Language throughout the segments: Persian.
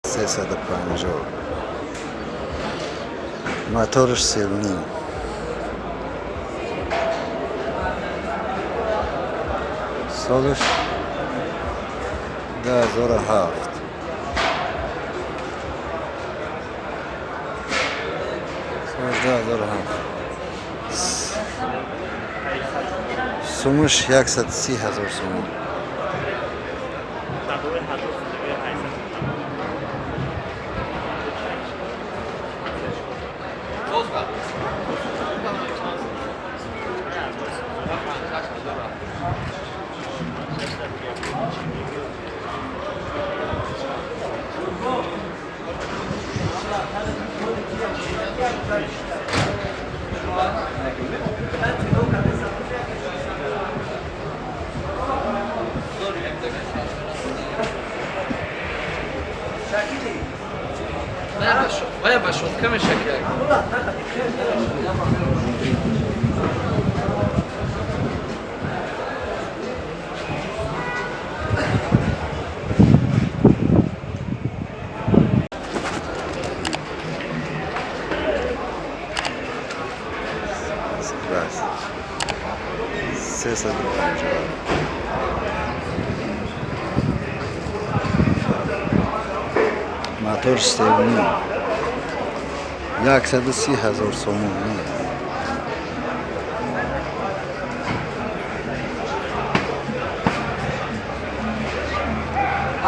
سیصد و پنجاه. موتورش سیونی. سالش 2007. سالش 2007. سومش 130,000 سوم. Vaya baixotka me şeker. Раз. 350. موتور سیونی. 130,000 سوم.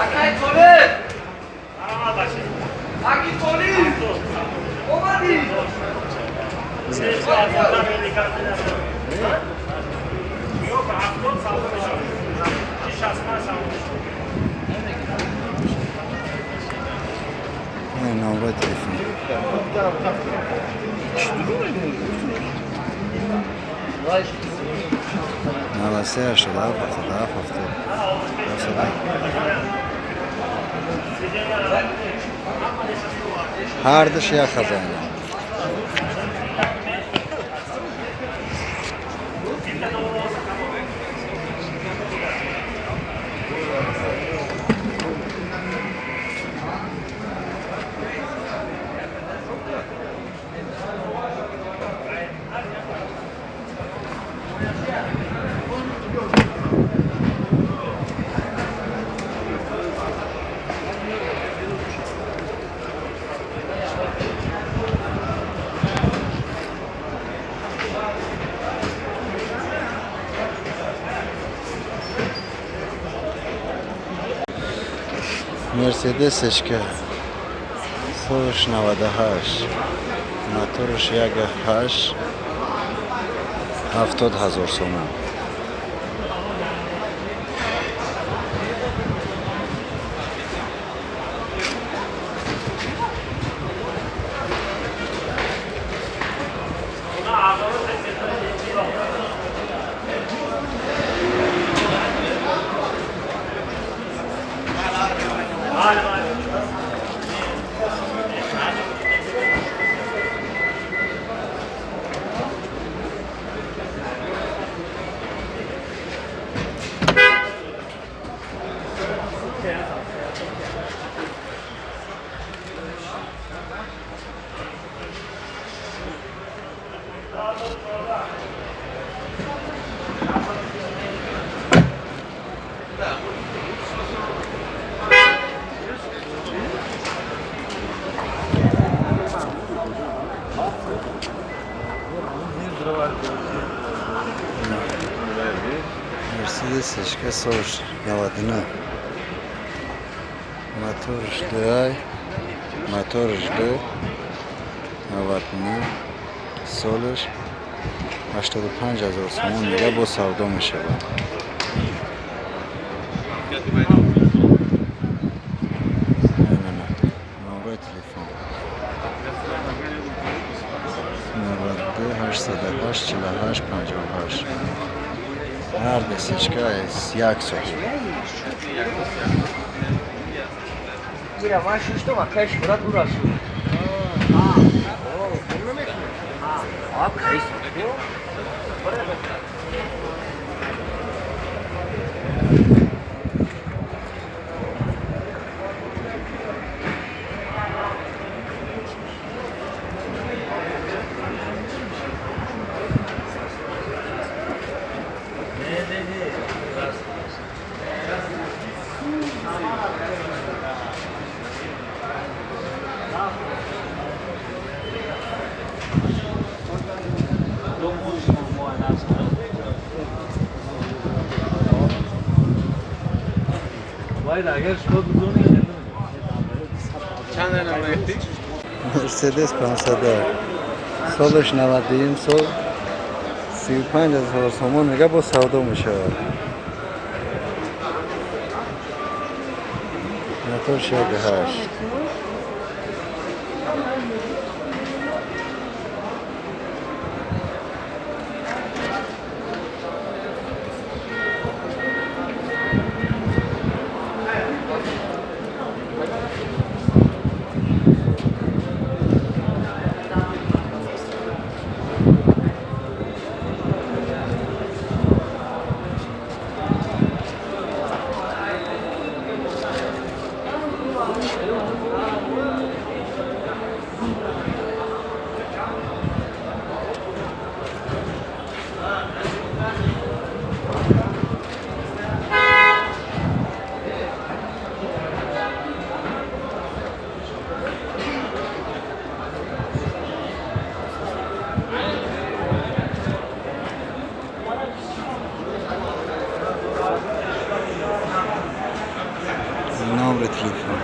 Akay Tolib! Aki Tolib! Omadi! نمره تلفن. نواسه 87. هر دش یا خزانه. مرسدسش که سالش 98. موتورش 1.8. 70,000 سوم. Mercedes'miş که سالش 99. موتورش 2. موتورش 2. 99. سالش 85,000 سوم میگه با سودا میشه. نمره تلفن 92 808 48 58. هر دستشکه از 1 سال. Mira, mais justo uma caixa por duração. Ó, caixa. مرسدس 500 سالش 90 سال 35,000 تومان میگه با سودا میشه. موتور شاید 8 نمبر تلفن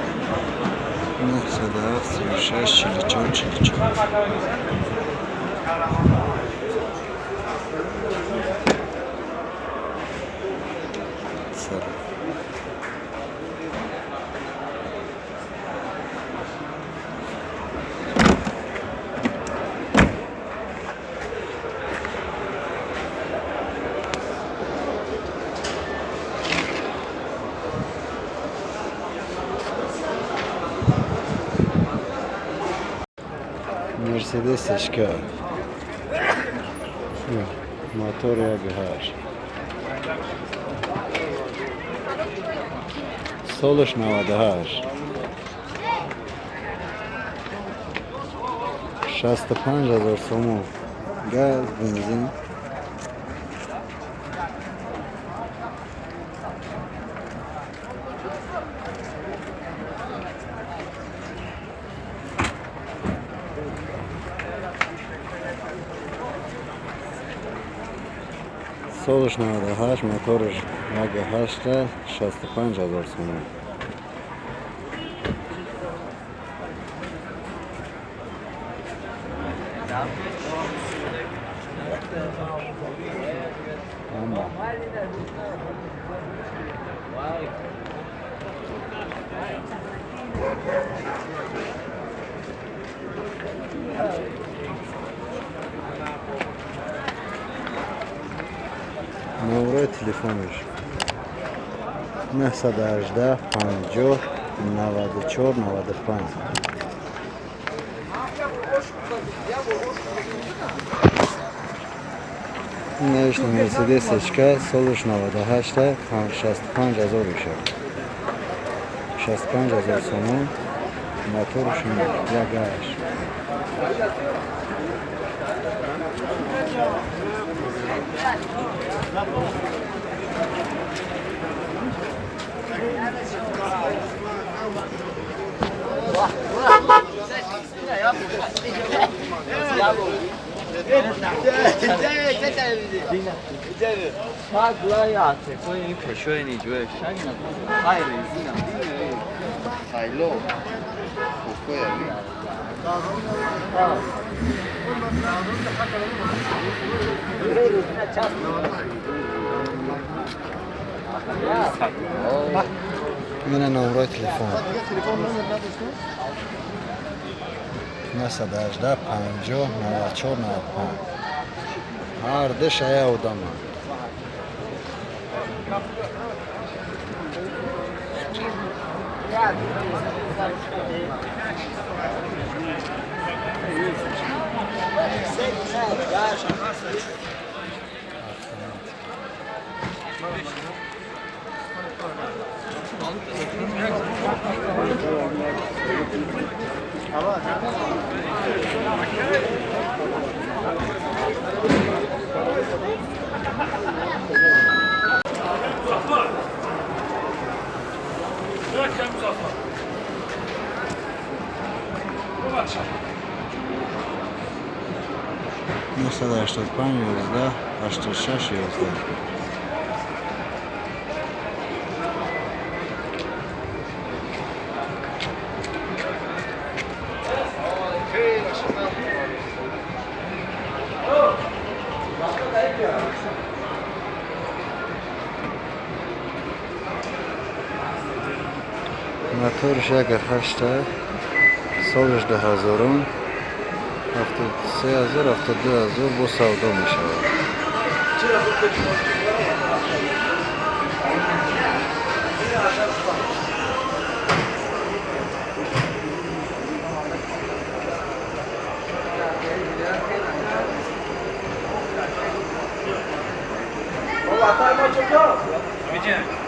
907 36 44 44 سلام. مرسدس اشکال موتور یک 8 سالش 98 65,000 تومان گاز بنزین سالش 98 موتورش یک 8 65,000 تومان نمره تلفنش 918 50 94 95 نوشته مرسدس اشکال سالش 98 65,000 میشه 65,000 تومان موتورش یک 8 این نمره تلفن 918 50 94 95 هر دش او دم نهصد و هشتاد پنج 11 86 11. موتورش یک 8 سالش 10,000 73,000 72,000 با سودا می شود. Widziałem.